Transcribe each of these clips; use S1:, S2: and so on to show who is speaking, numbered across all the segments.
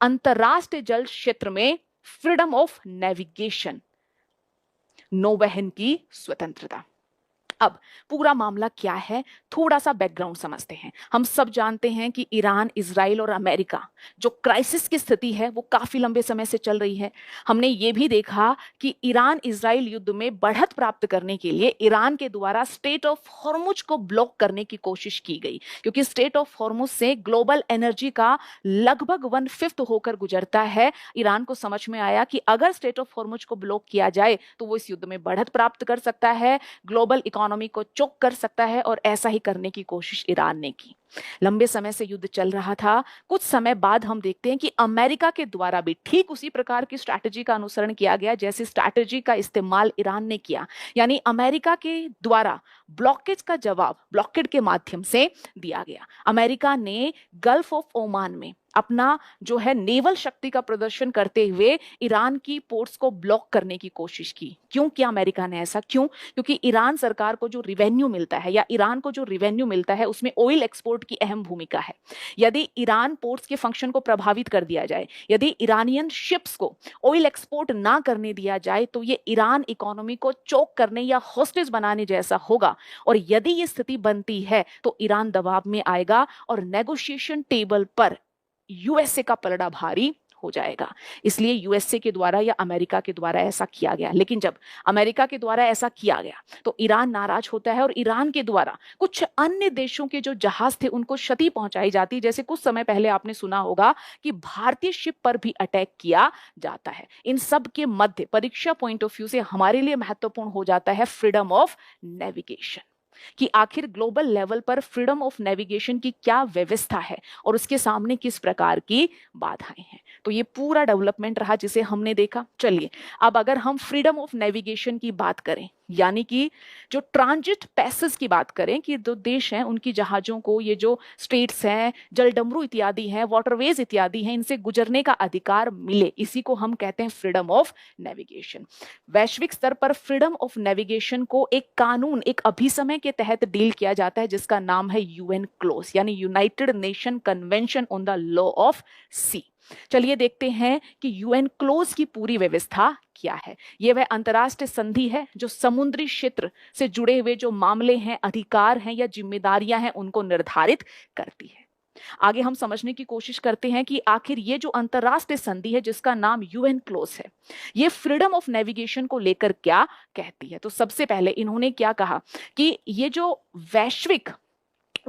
S1: अंतरराष्ट्रीय जल क्षेत्र में फ्रीडम ऑफ नेविगेशन, नौवहन की स्वतंत्रता। अब पूरा मामला क्या है, थोड़ा सा बैकग्राउंड समझते हैं। हम सब जानते हैं कि ईरान, इजराइल और अमेरिका जो क्राइसिस की स्थिति है वो काफी लंबे समय से चल रही है। हमने ये भी देखा कि ईरान इजराइल युद्ध में बढ़त प्राप्त करने के लिए ईरान के द्वारा स्ट्रेट ऑफ हॉर्मुज को ब्लॉक करने की कोशिश की गई, क्योंकि स्ट्रेट ऑफ हॉर्मुज से ग्लोबल एनर्जी का लगभग 1/5 होकर गुजरता है। ईरान को समझ में आया कि अगर स्ट्रेट ऑफ हॉर्मुज को ब्लॉक किया जाए तो वो इस युद्ध में बढ़त प्राप्त कर सकता है, ग्लोबल इकोनॉमी को चोक कर सकता है, और ऐसा ही करने की कोशिश ईरान ने की। लंबे समय से युद्ध चल रहा था। कुछ समय बाद हम देखते हैं कि अमेरिका के द्वारा भी ठीक उसी प्रकार की स्ट्रैटेजी का अनुसरण किया गया जैसी स्ट्रैटेजी का इस्तेमाल ईरान ने किया। यानी अमेरिका के द्वारा ब्लॉकेज का जवाब ब्लॉकेड के माध्यम से दिया गया। अमेरिका ने गल्फ ऑफ ओमान में अपना जो है नेवल शक्ति का प्रदर्शन करते हुए ईरान की पोर्ट्स को ब्लॉक करने की कोशिश की। क्यों किया अमेरिका ने ऐसा? क्यों? क्योंकि ईरान सरकार को जो रिवेन्यू मिलता है या ईरान को जो रिवेन्यू मिलता है उसमें ऑयल एक्सपोर्ट की अहम भूमिका है। यदि ईरान पोर्ट्स के फंक्शन को प्रभावित कर दिया जाए, यदि ईरानियन शिप्स को ऑयल एक्सपोर्ट ना करने दिया जाए, तो ये ईरान इकोनॉमी को चोक करने या हॉस्टेज बनाने जैसा होगा। और यदि ये स्थिति बनती है तो ईरान दबाव में आएगा और नेगोशिएशन टेबल पर यूएसए का पलड़ा भारी हो जाएगा। इसलिए यूएसए के द्वारा या अमेरिका के द्वारा ऐसा किया गया। लेकिन जब अमेरिका के द्वारा ऐसा किया गया तो ईरान नाराज होता है और ईरान के द्वारा कुछ अन्य देशों के जो जहाज थे उनको क्षति पहुंचाई जाती। जैसे कुछ समय पहले आपने सुना होगा कि भारतीय शिप पर भी अटैक किया जाता है। इन सब के मध्य परीक्षा पॉइंट ऑफ व्यू से हमारे लिए महत्वपूर्ण हो जाता है फ्रीडम ऑफ नेविगेशन, कि आखिर ग्लोबल लेवल पर फ्रीडम ऑफ नेविगेशन की क्या व्यवस्था है और उसके सामने किस प्रकार की बाधाएं हैं। तो ये पूरा डेवलपमेंट रहा जिसे हमने देखा। चलिए अब अगर हम फ्रीडम ऑफ नेविगेशन की बात करें, यानी कि जो ट्रांजिट पैसेज की बात करें कि जो देश हैं उनकी जहाजों को ये जो स्ट्रेट्स हैं, जलडमरू इत्यादि हैं, वाटरवेज इत्यादि हैं, इनसे गुजरने का अधिकार मिले, इसी को हम कहते हैं फ्रीडम ऑफ नेविगेशन। वैश्विक स्तर पर फ्रीडम ऑफ नेविगेशन को एक कानून, एक अभिसमय के तहत डील किया जाता है जिसका नाम है यूएन क्लोज, यानी United Nation Convention on the law of sea. चलिए देखते हैं कि यूएन क्लोज की पूरी व्यवस्था क्या है। यह वह अंतरराष्ट्रीय संधि है जो समुद्री क्षेत्र से जुड़े हुए जो मामले हैं, अधिकार हैं या जिम्मेदारियां हैं उनको निर्धारित करती है। आगे हम समझने की कोशिश करते हैं कि आखिर ये जो अंतरराष्ट्रीय संधि है जिसका नाम यूएन क्लोज है, ये फ्रीडम ऑफ नेविगेशन को लेकर क्या कहती है। तो सबसे पहले इन्होंने क्या कहा कि ये जो वैश्विक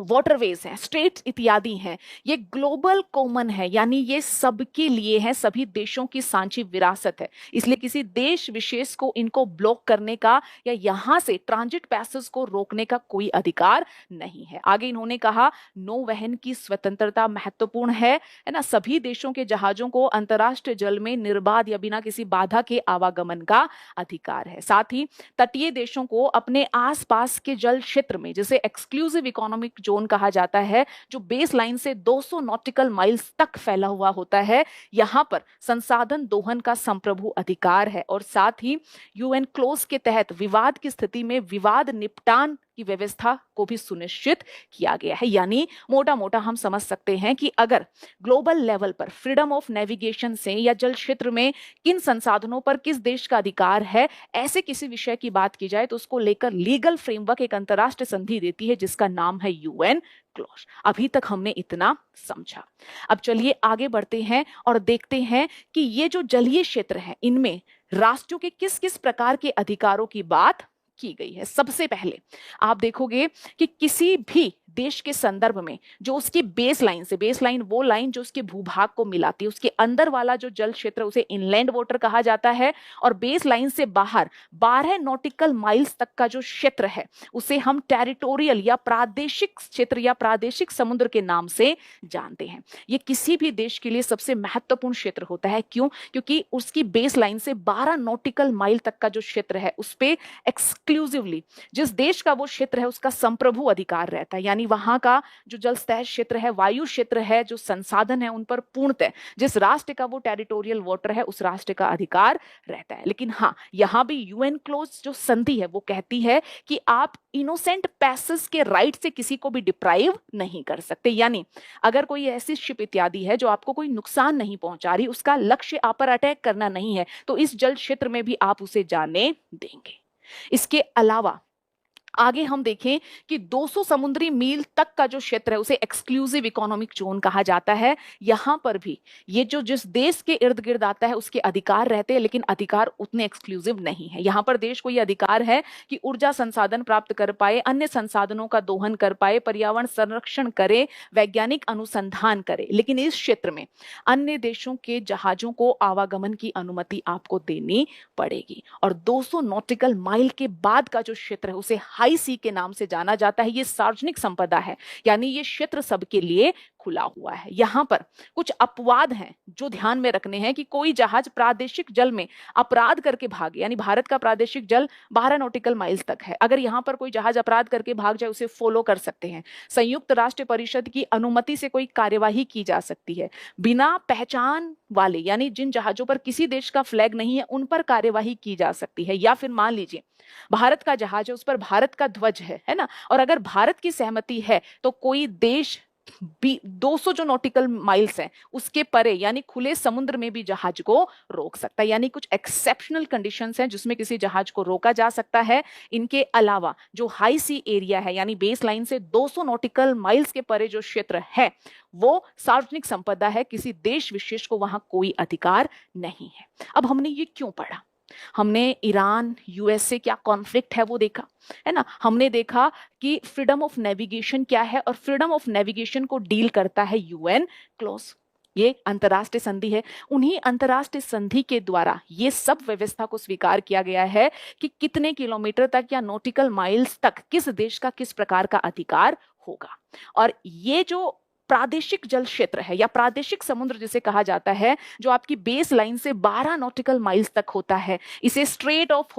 S1: वाटरवेज हैं, स्ट्रेट्स इत्यादि हैं, ये ग्लोबल कॉमन है, यानी ये सबके लिए है, सभी देशों की सांझी विरासत है। इसलिए किसी देश विशेष को इनको ब्लॉक करने का या यहां से ट्रांजिट पैसेज को रोकने का कोई अधिकार नहीं है। आगे इन्होंने कहा नौवहन की स्वतंत्रता महत्वपूर्ण है ना, सभी देशों के जहाजों को अंतरराष्ट्रीय जल में निर्बाध या बिना किसी बाधा के आवागमन का अधिकार है। साथ ही तटीय देशों को अपने आसपास के जल क्षेत्र में, जिसे एक्सक्लूसिव इकोनॉमिक जोन कहा जाता है, जो बेस लाइन से 200 नॉटिकल माइल्स तक फैला हुआ होता है, यहां पर संसाधन दोहन का संप्रभु अधिकार है। और साथ ही यूएन क्लोज के तहत विवाद की स्थिति में विवाद निपटान की व्यवस्था को भी सुनिश्चित किया गया है। यानी मोटा मोटा हम समझ सकते हैं कि अगर ग्लोबल लेवल पर फ्रीडम ऑफ नेविगेशन से या जल क्षेत्र में किन संसाधनों पर किस देश का अधिकार है, ऐसे किसी विषय की बात की जाए तो उसको लेकर लीगल फ्रेमवर्क एक अंतरराष्ट्रीय संधि देती है जिसका नाम है यूएन क्लोज। अभी तक हमने इतना समझा। अब चलिए आगे बढ़ते हैं और देखते हैं कि ये जो जलीय क्षेत्र है इनमें राष्ट्रों के किस किस प्रकार के अधिकारों की बात की गई है। सबसे पहले आप देखोगे कि किसी भी देश के संदर्भ में जो उसकी बेस लाइन से, बेस लाइन वो लाइन जो उसके भूभाग को मिलाती है, उसके अंदर वाला जो जल क्षेत्र उसे इनलैंड वाटर कहा जाता है, और बेस लाइन से बाहर 12 नॉटिकल माइल्स तक का जो क्षेत्र है उसे हम टेरिटोरियल या प्रादेशिक क्षेत्र या प्रादेशिक समुद्र के नाम से जानते हैं। ये किसी भी देश के लिए सबसे महत्वपूर्ण क्षेत्र होता है। क्यों? क्योंकि उसकी बेस लाइन से 12 नॉटिकल माइल तक का जो क्षेत्र है उस पे एक्सक्लूसिवली जिस देश का वो क्षेत्र है उसका संप्रभु अधिकार रहता है। यानी यानी वहां का जो जल सतह क्षेत्र है, वायु क्षेत्र है, जो संसाधन है, उन पर पूर्णतः जिस राष्ट्र का वो टेरिटोरियल वाटर है उस राष्ट्र का अधिकार रहता है। लेकिन हाँ, यहां भी यूएन क्लोज जो संधि है वो कहती है कि आप इनोसेंट पैसेज के राइट से किसी को भी डिप्राइव नहीं कर सकते। यानी अगर कोई ऐसी शिप इत्यादि है जो आपको कोई नुकसान नहीं पहुंचा रही, उसका लक्ष्य आप पर अटैक करना नहीं है, तो इस जल क्षेत्र में भी आप उसे जाने देंगे। इसके अलावा आगे हम देखें कि 200 समुद्री मील तक का जो क्षेत्र है उसे एक्सक्लूसिव इकोनॉमिक जोन कहा जाता है। यहां पर भी ये जो जिस देश के इर्द गिर्द आता है उसके अधिकार रहते हैं, लेकिन अधिकार उतने एक्सक्लूसिव नहीं है। यहां पर देश को यह अधिकार है कि ऊर्जा संसाधन प्राप्त कर पाए, अन्य संसाधनों का दोहन कर पाए, पर्यावरण संरक्षण करे, वैज्ञानिक अनुसंधान करे, लेकिन इस क्षेत्र में अन्य देशों के जहाजों को आवागमन की अनुमति आपको देनी पड़ेगी। और 200 नॉटिकल माइल के बाद का जो क्षेत्र है उसे हाई सी के नाम से जाना जाता है। ये सार्वजनिक संपदा है, यानी ये क्षेत्र सबके लिए खुला हुआ है। यहां पर कुछ अपवाद हैं जो ध्यान में रखने हैं कि कोई जहाज प्रादेशिक जल में अपराध करके भागे, यानी भारत का प्रादेशिक जल 12 नॉटिकल माइल्स तक है, अगर यहां पर कोई जहाज अपराध करके भाग जाए उसे फॉलो कर सकते हैं। संयुक्त राष्ट्र परिषद की अनुमति से कोई कार्यवाही की जा सकती है। बिना पहचान वाले, यानी जिन जहाजों पर किसी देश का फ्लैग नहीं है, उन पर कार्यवाही की जा सकती है। या फिर मान लीजिए भारत का जहाज है, उस पर भारत का ध्वज है ना, और अगर भारत की सहमति है तो कोई देश 200 जो नॉटिकल माइल्स हैं उसके परे यानी खुले समुद्र में भी जहाज को रोक सकता है। यानी कुछ एक्सेप्शनल कंडीशंस हैं जिसमें किसी जहाज को रोका जा सकता है। इनके अलावा जो हाई सी एरिया है, यानी बेस लाइन से 200 नॉटिकल माइल्स के परे जो क्षेत्र है वो सार्वजनिक संपदा है, किसी देश विशेष को वहां कोई अधिकार नहीं है। अब हमने ये क्यों पढ़ा? हमने ईरान यूएस से क्या कॉन्फ्लिक्ट है वो देखा, है ना। हमने देखा कि फ्रीडम ऑफ नेविगेशन क्या है, और फ्रीडम ऑफ नेविगेशन को डील करता है यूएन क्लॉज। ये अंतरराष्ट्रीय संधि है। उन्हीं अंतरराष्ट्रीय संधि के द्वारा ये सब व्यवस्था को स्वीकार किया गया है कि कितने किलोमीटर तक या नॉटिकल माइल्स तक किस देश का किस प्रकार का अधिकार होगा। और ये जो प्रादेशिक जल क्षेत्र है या प्रादेशिक समुद्र जिसे कहा जाता है, जो आपकी बेस लाइन से 12 नॉटिकल माइल्स तक होता है, इसे स्ट्रेट ऑफ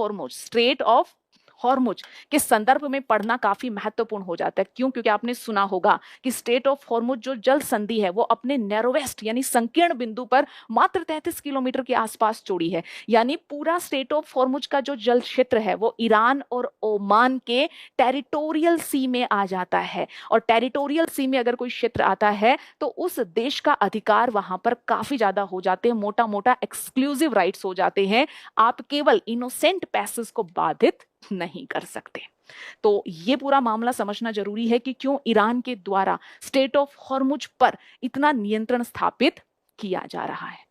S1: हॉर्मुज के संदर्भ में पढ़ना काफी महत्वपूर्ण हो जाता है। क्यों? क्योंकि आपने सुना होगा कि स्ट्रेट ऑफ हॉर्मुज जो जल संधि है वो अपने नैरोवेस्ट यानी संकीर्ण बिंदु पर मात्र 33 किलोमीटर के आसपास चौड़ी है। यानी पूरा स्ट्रेट ऑफ हॉर्मुज का जो जल क्षेत्र है वो ईरान और ओमान के टेरिटोरियल सी में आ जाता है, और टेरिटोरियल सी में अगर कोई क्षेत्र आता है तो उस देश का अधिकार वहां पर काफी ज्यादा हो जाते हैं, मोटा मोटा एक्सक्लूसिव राइट्स हो जाते हैं। आप केवल इनोसेंट पैसेज को बाधित नहीं कर सकते। तो ये पूरा मामला समझना जरूरी है कि क्यों ईरान के द्वारा स्ट्रेट ऑफ हॉर्मुज पर इतना नियंत्रण स्थापित किया जा रहा है।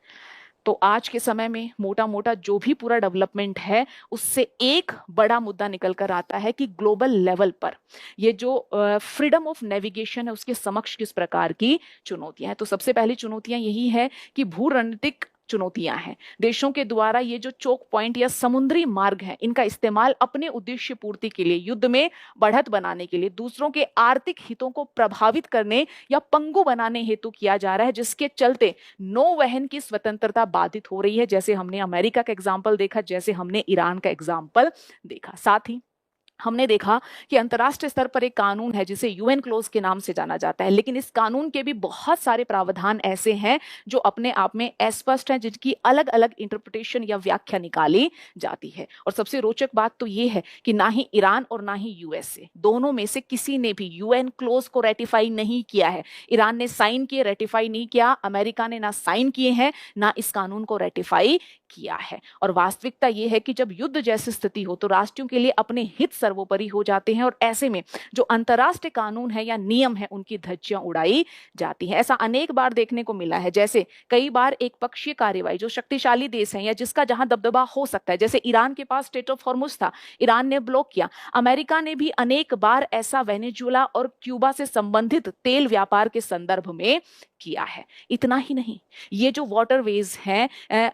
S1: तो आज के समय में मोटा मोटा जो भी पूरा डेवलपमेंट है उससे एक बड़ा मुद्दा निकल कर आता है कि ग्लोबल लेवल पर ये जो फ्रीडम ऑफ नेविगेशन है उसके समक्ष किस प्रकार की चुनौतियां हैं। तो सबसे पहली चुनौतियां यही है कि भू रणनीतिक चुनौतियां हैं। देशों के द्वारा ये जो चोक पॉइंट या समुद्री मार्ग हैं इनका इस्तेमाल अपने उद्देश्य पूर्ति के लिए, युद्ध में बढ़त बनाने के लिए, दूसरों के आर्थिक हितों को प्रभावित करने या पंगु बनाने हेतु किया जा रहा है, जिसके चलते नौवहन की स्वतंत्रता बाधित हो रही है। जैसे हमने अमेरिका का एग्जाम्पल देखा, जैसे हमने ईरान का एग्जाम्पल देखा। साथ ही हमने देखा कि अंतर्राष्ट्रीय स्तर पर एक कानून है जिसे यूएन क्लोज के नाम से जाना जाता है, लेकिन इस कानून के भी बहुत सारे प्रावधान ऐसे हैं जो अपने आप में अस्पष्ट हैं, जिनकी अलग अलग इंटरप्रिटेशन या व्याख्या निकाली जाती है। और सबसे रोचक बात तो ये है कि ना ही ईरान और ना ही यूएसए, दोनों में से किसी ने भी यूएन क्लोज को रेटिफाई नहीं किया है। ईरान ने साइन किए, रेटिफाई नहीं किया। अमेरिका ने ना साइन किए हैं ना इस कानून को रेटिफाई किया है। और वास्तविकता यह है कि जब युद्ध जैसी स्थिति हो तो राष्ट्रों के लिए अपने हित सर्वोपरि हो जाते हैं, और ऐसे में जो अंतर्राष्ट्रीय कानून है या नियम है उनकी धज्जियां उड़ाई जाती हैं। ऐसा अनेक बार देखने को मिला है। जैसे कई बार एक पक्षीय कार्यवाही जो शक्तिशाली देश है या जिसका जहां दबदबा हो सकता है, जैसे ईरान के पास स्ट्रेट ऑफ हॉर्मुज था, ईरान ने ब्लॉक किया। अमेरिका ने भी अनेक बार ऐसा वेनेजुएला और क्यूबा से संबंधित तेल व्यापार के संदर्भ में किया है। इतना ही नहीं, ये जो वाटरवेज हैं,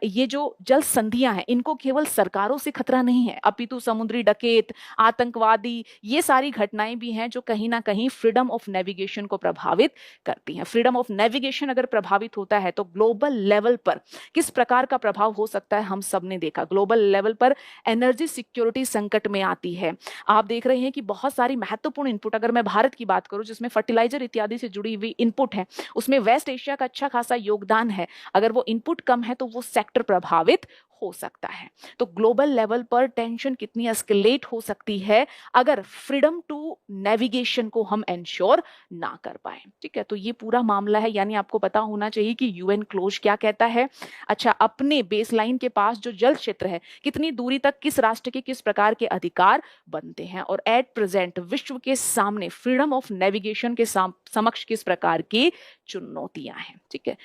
S1: ये जो जल संधियां हैं, इनको केवल सरकारों से खतरा नहीं है, अपितु समुद्री डकैत, आतंकवादी, ये सारी घटनाएं भी हैं जो कहीं ना कहीं फ्रीडम ऑफ नेविगेशन को प्रभावित करती हैं। फ्रीडम ऑफ नेविगेशन अगर प्रभावित होता है तो ग्लोबल लेवल पर किस प्रकार का प्रभाव हो सकता है हम सब ने देखा। ग्लोबल लेवल पर एनर्जी सिक्योरिटी संकट में आती है। आप देख रहे हैं कि बहुत सारी महत्वपूर्ण इनपुट, अगर मैं भारत की बात करूं जिसमें फर्टिलाइजर इत्यादि से जुड़ी हुई इनपुट है, उसमें वेस्ट एशिया का अच्छा खासा योगदान है। अगर वो इनपुट कम है तो वो सेक्टर प्रभावित हो सकता है। तो ग्लोबल लेवल पर टेंशन कितनी एस्केलेट हो सकती है अगर फ्रीडम टू नेविगेशन को हम एंश्योर ना कर पाए। ठीक है, तो ये पूरा मामला है, यानी आपको पता होना चाहिए कि यूएन क्लोज क्या कहता है। अच्छा, अपने बेसलाइन के पास जो जल क्षेत्र है, कितनी दूरी तक किस राष्ट्र के किस प्रकार के अधिकार बनते हैं, और एट प्रेजेंट विश्व के सामने फ्रीडम ऑफ नेविगेशन के समक्ष किस प्रकार की चुनौतियां हैं। ठीक है।